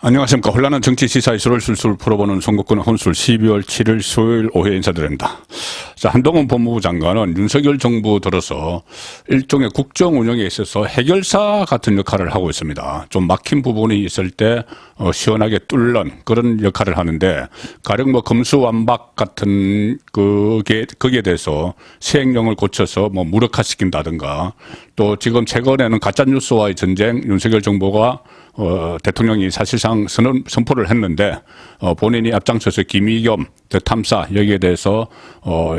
안녕하십니까. 혼란한 정치 시사 이슈를 술술 풀어보는 선거권 혼술 12월 7일 수요일 오후에 인사드립니다. 자, 한동훈 법무부 장관은 윤석열 정부 들어서 일종의 국정 운영에 있어서 해결사 같은 역할을 하고 있습니다. 좀 막힌 부분이 있을 때 시원하게 뚫는 그런 역할을 하는데, 가령 뭐 검수완박 같은 거기에 대해서 시행령을 고쳐서 뭐 무력화시킨다든가, 또 지금 최근에는 가짜뉴스와의 전쟁, 윤석열 정부가 대통령이 사실상 선포를 했는데, 본인이 앞장서서 김의겸 탐사 여기에 대해서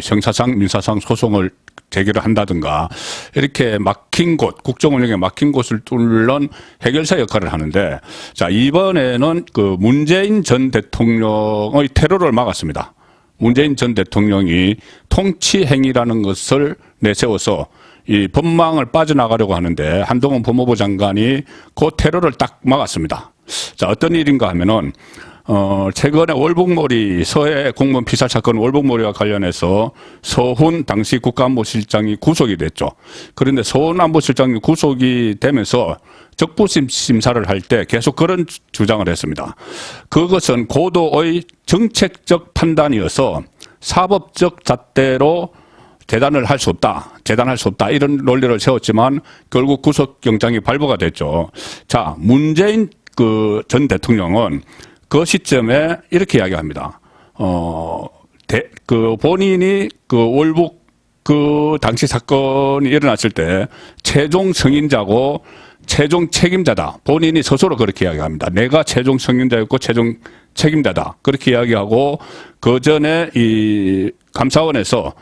형사상 민사상 소송을 제기를 한다든가, 이렇게 막힌 곳, 국정 운영에 막힌 곳을 뚫는 해결사 역할을 하는데, 자, 이번에는 그 문재인 전 대통령의 테러를 막았습니다. 문재인 전 대통령이 통치 행위라는 것을 내세워서 이 법망을 빠져나가려고 하는데, 한동훈 법무부 장관이 그 테러를 딱 막았습니다. 자, 어떤 일인가 하면은, 최근에 월북몰이, 서해 공무원 피살 사건 월북몰이와 관련해서 서훈 당시 국가안보실장이 구속이 됐죠. 그런데 서훈 안보실장이 구속이 되면서 적부심사를 할 때 계속 그런 주장을 했습니다. 그것은 고도의 정책적 판단이어서 사법적 잣대로 재단할 수 없다. 이런 논리를 세웠지만 결국 구속영장이 발부가 됐죠. 자, 문재인 전 대통령은 그 시점에 이렇게 이야기합니다. 본인이 월북 당시 사건이 일어났을 때 최종 승인자고 최종 책임자다. 본인이 스스로 그렇게 이야기합니다. 내가 최종 승인자였고 최종 책임자다. 그렇게 이야기하고, 그 전에 이 감사원에서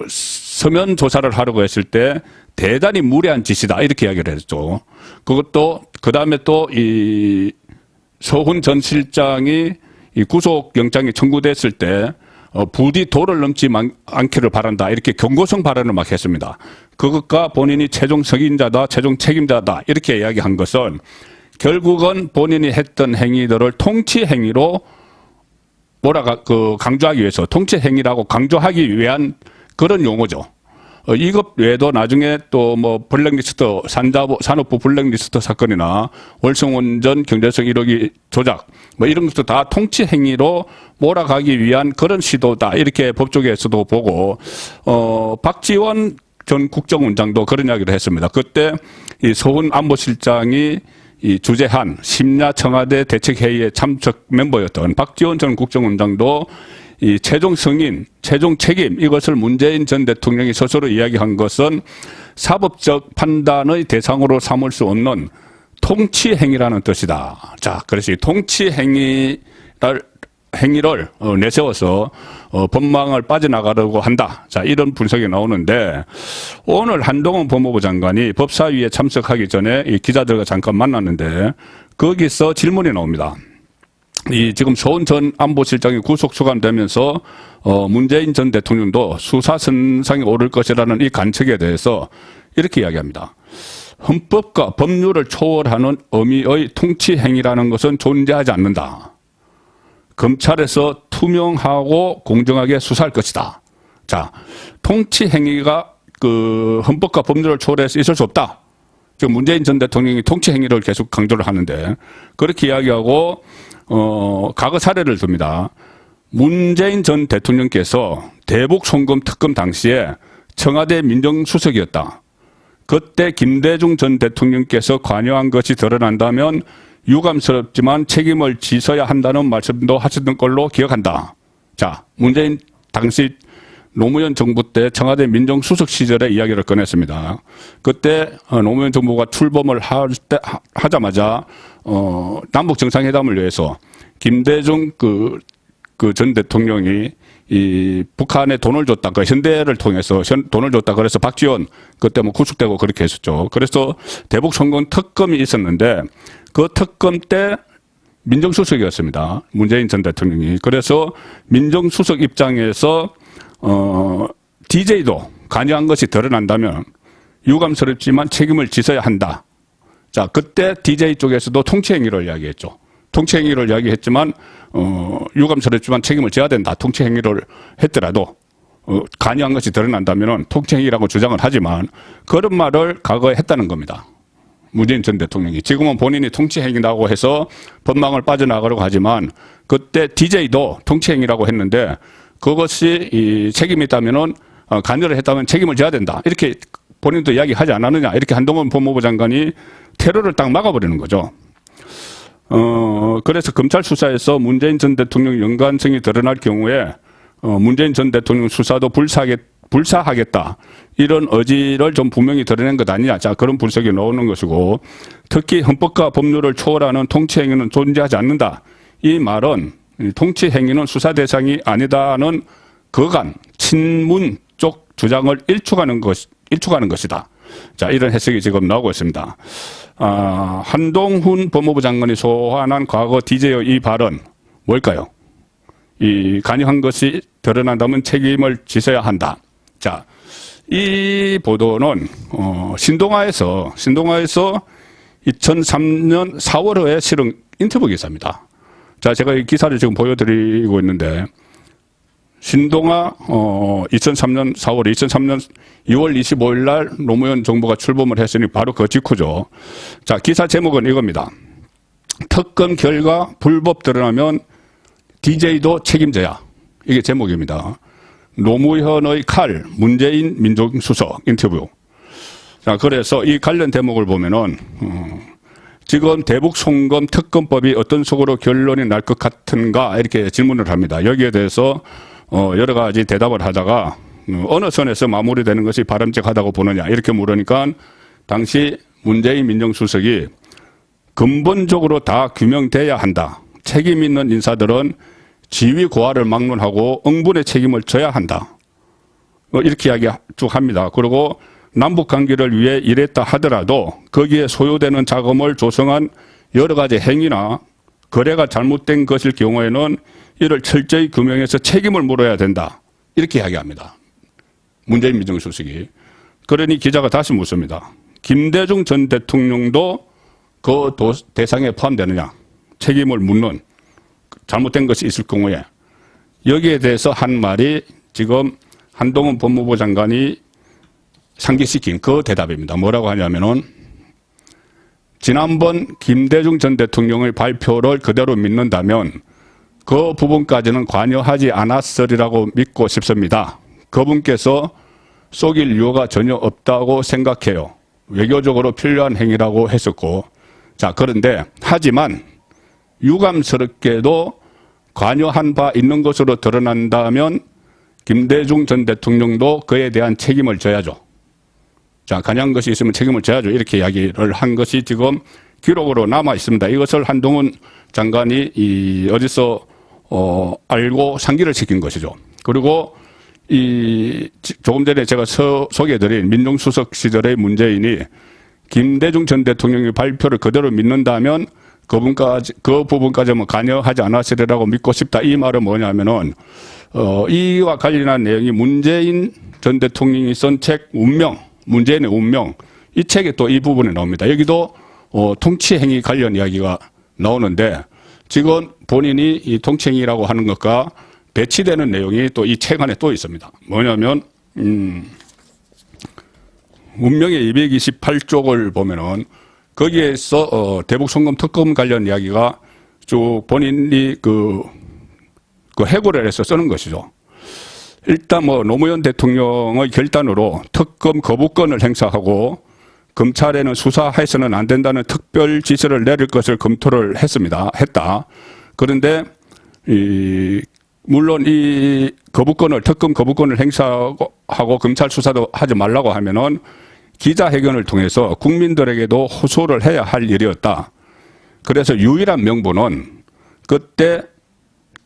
서면 조사를 하려고 했을 때 대단히 무례한 짓이다. 이렇게 이야기를 했죠. 그것도, 그 다음에 또 이 서훈 전 실장이 이 구속영장이 청구됐을 때 부디 도를 넘지 않기를 바란다. 이렇게 경고성 발언을 막 했습니다. 그것과 본인이 최종 승인자다, 최종 책임자다. 이렇게 이야기한 것은 결국은 본인이 했던 행위들을 통치 행위로 강조하기 위해서, 통치 행위라고 강조하기 위한 그런 용어죠. 이것 외에도 나중에 또 뭐 블랙리스트, 산업부 블랙리스트 사건이나 월성원전 경제성 1억이 조작, 뭐 이런 것도 다 통치 행위로 몰아가기 위한 그런 시도다. 이렇게 법조계에서도 보고, 박지원 전 국정원장도 그런 이야기를 했습니다. 그때 이 서훈 안보실장이 이 주재한 심야 청와대 대책회의에 참석 멤버였던 박지원 전 국정원장도 이 최종 승인, 최종 책임, 이것을 문재인 전 대통령이 스스로 이야기한 것은 사법적 판단의 대상으로 삼을 수 없는 통치 행위라는 뜻이다. 자, 그래서 이 통치 행위를 내세워서 법망을 빠져나가려고 한다. 자, 이런 분석이 나오는데, 오늘 한동훈 법무부 장관이 법사위에 참석하기 전에 이 기자들과 잠깐 만났는데, 거기서 질문이 나옵니다. 지금 서훈 전 안보실장이 구속 수감되면서 문재인 전 대통령도 수사선상에 오를 것이라는 이 관측에 대해서 이렇게 이야기합니다. 헌법과 법률을 초월하는 의미의 통치 행위라는 것은 존재하지 않는다. 검찰에서 투명하고 공정하게 수사할 것이다. 자, 통치 행위가 헌법과 법률을 초월해서 있을 수 없다. 지금 문재인 전 대통령이 통치 행위를 계속 강조를 하는데, 그렇게 이야기하고 과거 사례를 듭니다. 문재인 전 대통령께서 대북 송금 특검 당시에 청와대 민정수석이었다. 그때 김대중 전 대통령께서 관여한 것이 드러난다면 유감스럽지만 책임을 지셔야 한다는 말씀도 하셨던 걸로 기억한다. 자, 문재인 당시 노무현 정부 때 청와대 민정수석 시절의 이야기를 꺼냈습니다. 그때 노무현 정부가 출범을 하자마자 남북 정상회담을 위해서 김대중 전 대통령이 이 북한에 돈을 줬다. 현대를 통해서 돈을 줬다. 그래서 박지원 그때 뭐 구속되고 그렇게 했었죠. 그래서 대북 송금 특검이 있었는데, 그 특검 때 민정수석이었습니다. 문재인 전 대통령이. 그래서 민정수석 입장에서 DJ도 관여한 것이 드러난다면 유감스럽지만 책임을 지셔야 한다. 자, 그때 DJ 쪽에서도 통치행위를 이야기했죠. 통치행위를 이야기했지만 유감스럽지만 책임을 져야 된다. 통치행위를 했더라도 관여한 것이 드러난다면 통치행위라고 주장을 하지만 그런 말을 과거에 했다는 겁니다. 문재인 전 대통령이. 지금은 본인이 통치행위라고 해서 법망을 빠져나가려고 하지만 그때 DJ도 통치행위라고 했는데 그것이 이 책임이 있다면은 관여를 했다면 책임을 져야 된다. 이렇게 본인도 이야기하지 않았느냐. 이렇게 한동훈 법무부 장관이 테러를 딱 막아버리는 거죠. 그래서 검찰 수사에서 문재인 전 대통령 연관성이 드러날 경우에 문재인 전 대통령 수사도 불사하겠다. 이런 의지를 좀 분명히 드러낸 것 아니냐. 자, 그런 분석이 나오는 것이고 특히 헌법과 법률을 초월하는 통치행위는 존재하지 않는다. 이 말은 통치행위는 수사 대상이 아니다는 거간 친문 쪽 주장을 일축하는 것이다. 자, 이런 해석이 지금 나오고 있습니다. 한동훈 법무부 장관이 소환한 과거 DJ의 이 발언 뭘까요? 이 관여한 것이 드러난다면 책임을 지셔야 한다. 자, 이 보도는 신동아에서 2003년 4월에 실은 인터뷰 기사입니다. 자, 제가 이 기사를 지금 보여드리고 있는데 신동아 2003년 4월 2003년 2월 25일 날 노무현 정부가 출범을 했으니 바로 그 직후죠. 자, 기사 제목은 이겁니다. 특검 결과 불법 드러나면 DJ도 책임져야. 이게 제목입니다. 노무현의 칼, 문재인 민정수석 인터뷰. 자, 그래서 이 관련 대목을 보면은 지금 대북 송금 특검법이 어떤 속으로 결론이 날 것 같은가 이렇게 질문을 합니다. 여기에 대해서 여러 가지 대답을 하다가 어느 선에서 마무리되는 것이 바람직하다고 보느냐 이렇게 물으니까 당시 문재인 민정수석이 근본적으로 다 규명돼야 한다. 책임 있는 인사들은 지위 고하를 막론하고 응분의 책임을 져야 한다. 이렇게 이야기 쭉 합니다. 그리고 남북 관계를 위해 일했다 하더라도 거기에 소요되는 자금을 조성한 여러 가지 행위나 거래가 잘못된 것일 경우에는 이를 철저히 규명해서 책임을 물어야 된다. 이렇게 이야기합니다. 문재인 민정수석이. 그러니 기자가 다시 묻습니다. 김대중 전 대통령도 그 대상에 포함되느냐. 책임을 묻는 잘못된 것이 있을 경우에. 여기에 대해서 한 말이 지금 한동훈 법무부 장관이 상기시킨 그 대답입니다. 뭐라고 하냐면은 지난번 김대중 전 대통령의 발표를 그대로 믿는다면 그 부분까지는 관여하지 않았으리라고 믿고 싶습니다. 그분께서 속일 이유가 전혀 없다고 생각해요. 외교적으로 필요한 행위라고 했었고. 자, 그런데 하지만 유감스럽게도 관여한 바 있는 것으로 드러난다면 김대중 전 대통령도 그에 대한 책임을 져야죠. 자, 관여한 것이 있으면 책임을 져야죠. 이렇게 이야기를 한 것이 지금 기록으로 남아 있습니다. 이것을 한동훈 장관이 어디서 알고 상기를 시킨 것이죠. 그리고 조금 전에 제가 소개해드린 민정수석 시절의 문재인이 김대중 전 대통령의 발표를 그대로 믿는다면 그 부분까지는 관여하지 않았으리라고 믿고 싶다. 이 말은 뭐냐면은 이와 관련한 내용이 문재인 전 대통령이 쓴 책 운명, 문재인의 운명, 이 책에 또 이 부분이 나옵니다. 여기도 통치행위 관련 이야기가 나오는데 지금 본인이 이 통치행위라고 하는 것과 배치되는 내용이 또 이 책 안에 또 있습니다. 뭐냐면 운명의 228쪽을 보면은 거기에서 대북 송금 특검 관련 이야기가 쭉 본인이 그 해고를 해서 쓰는 것이죠. 일단 노무현 대통령의 결단으로 특검 거부권을 행사하고 검찰에는 수사해서는 안 된다는 특별 지시를 내릴 것을 검토를 했다. 그런데 물론 이 특검 거부권을 행사하고 검찰 수사도 하지 말라고 하면은 기자회견을 통해서 국민들에게도 호소를 해야 할 일이었다. 그래서 유일한 명분은 그때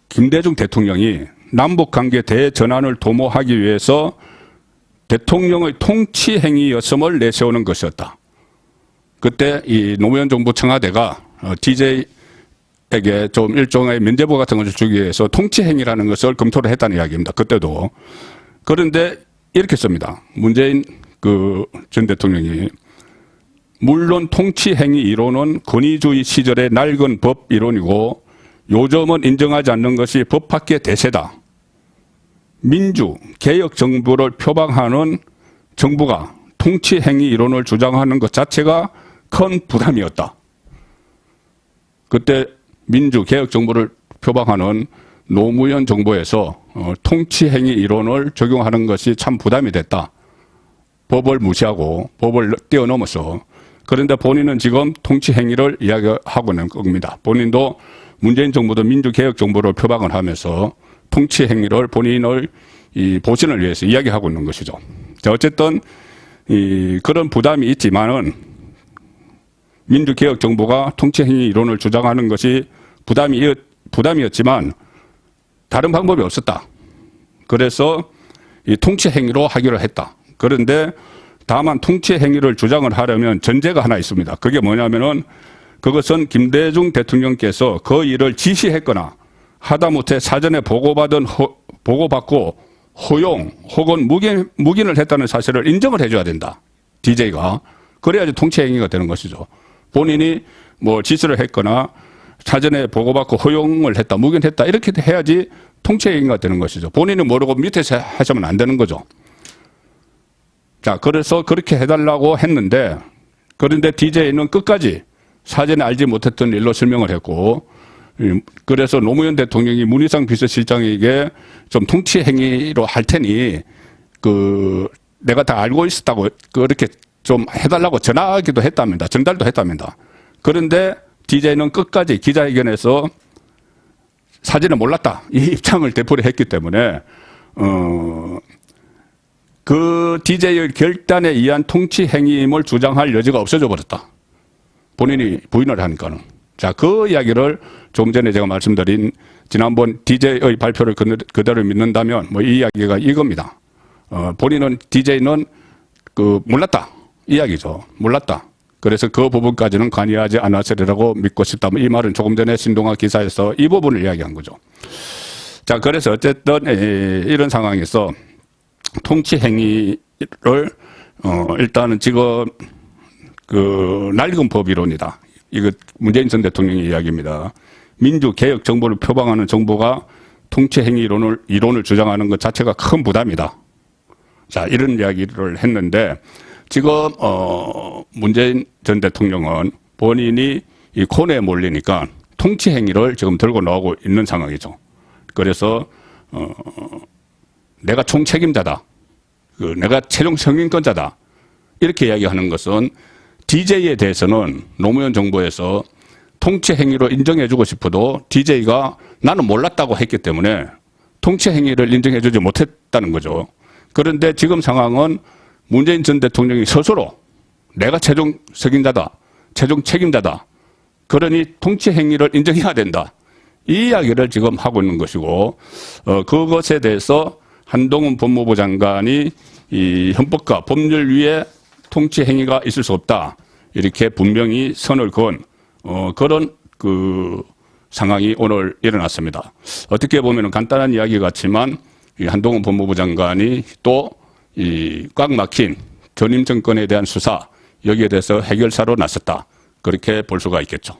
김대중 대통령이 남북관계 대전환을 도모하기 위해서 대통령의 통치행위였음을 내세우는 것이었다. 그때 이 노무현 정부 청와대가 DJ에게 좀 일종의 면죄부 같은 것을 주기 위해서 통치행위라는 것을 검토를 했다는 이야기입니다. 그때도. 그런데 이렇게 씁니다. 문재인 전 대통령이 물론 통치행위 이론은 권위주의 시절의 낡은 법 이론이고 요즘은 인정하지 않는 것이 법 밖의 대세다. 민주, 개혁 정부를 표방하는 정부가 통치행위 이론을 주장하는 것 자체가 큰 부담이었다. 그때 민주개혁 정부를 표방하는 노무현 정부에서 통치행위 이론을 적용하는 것이 참 부담이 됐다. 법을 무시하고 법을 뛰어넘어서. 그런데 본인은 지금 통치행위를 이야기하고 있는 겁니다. 본인도 문재인 정부도 민주개혁 정부를 표방을 하면서 통치행위를 본인의 이 보신을 위해서 이야기하고 있는 것이죠. 자, 어쨌든 그런 부담이 있지만은 민주개혁 정부가 통치행위 이론을 주장하는 것이 부담이었지만 다른 방법이 없었다. 그래서 이 통치행위로 하기로 했다. 그런데 다만 통치행위를 주장을 하려면 전제가 하나 있습니다. 그게 뭐냐면은 그것은 김대중 대통령께서 그 일을 지시했거나 하다못해 사전에 보고받고 허용 혹은 묵인을 했다는 사실을 인정을 해줘야 된다. DJ가. 그래야지 통치행위가 되는 것이죠. 본인이 뭐 지시를 했거나 사전에 보고받고 허용을 했다, 묵인했다 이렇게 해야지 통치행위가 되는 것이죠. 본인이 모르고 밑에서 하시면 안 되는 거죠. 자, 그래서 그렇게 해달라고 했는데 그런데 DJ는 끝까지 사전에 알지 못했던 일로 설명을 했고 그래서 노무현 대통령이 문희상 비서실장에게 좀 통치행위로 할 테니 내가 다 알고 있었다고 그렇게 좀 해달라고 전화하기도 했답니다. 전달도 했답니다. 그런데 DJ는 끝까지 기자회견에서 사전에 몰랐다. 이 입장을 되풀이했기 때문에 그 DJ의 결단에 의한 통치행위임을 주장할 여지가 없어져 버렸다. 본인이 부인을 하니까는. 자, 그 이야기를 좀 전에 제가 말씀드린 지난번 DJ의 발표를 그대로 믿는다면 뭐 이 이야기가 이겁니다. 본인은 DJ는 몰랐다. 이야기죠. 몰랐다. 그래서 그 부분까지는 관여하지 않았으리라고 믿고 싶다. 이 말은 조금 전에 신동아 기사에서 이 부분을 이야기한 거죠. 자, 그래서 어쨌든 이런 상황에서 통치행위를 일단은 지금 낡은 법이론이다. 이거 문재인 전 대통령의 이야기입니다. 민주개혁 정부를 표방하는 정부가 통치행위 이론을 주장하는 것 자체가 큰 부담이다. 자, 이런 이야기를 했는데 지금 문재인 전 대통령은 본인이 이 코너에 몰리니까 통치행위를 지금 들고 나오고 있는 상황이죠. 그래서 내가 총책임자다. 내가 최종 승인권자다. 이렇게 이야기하는 것은 DJ에 대해서는 노무현 정부에서 통치행위로 인정해주고 싶어도 DJ가 나는 몰랐다고 했기 때문에 통치행위를 인정해주지 못했다는 거죠. 그런데 지금 상황은 문재인 전 대통령이 스스로 내가 최종責任자다. 최종 책임자다. 그러니 통치행위를 인정해야 된다. 이 이야기를 지금 하고 있는 것이고 그것에 대해서 한동훈 법무부 장관이 이 헌법과 법률 위에 통치행위가 있을 수 없다. 이렇게 분명히 선을 그은 그런 상황이 오늘 일어났습니다. 어떻게 보면 간단한 이야기 같지만 이 한동훈 법무부 장관이 또 이 꽉 막힌 전임 정권에 대한 수사 여기에 대해서 해결사로 나섰다. 그렇게 볼 수가 있겠죠.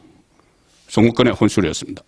송국권의 혼술이었습니다.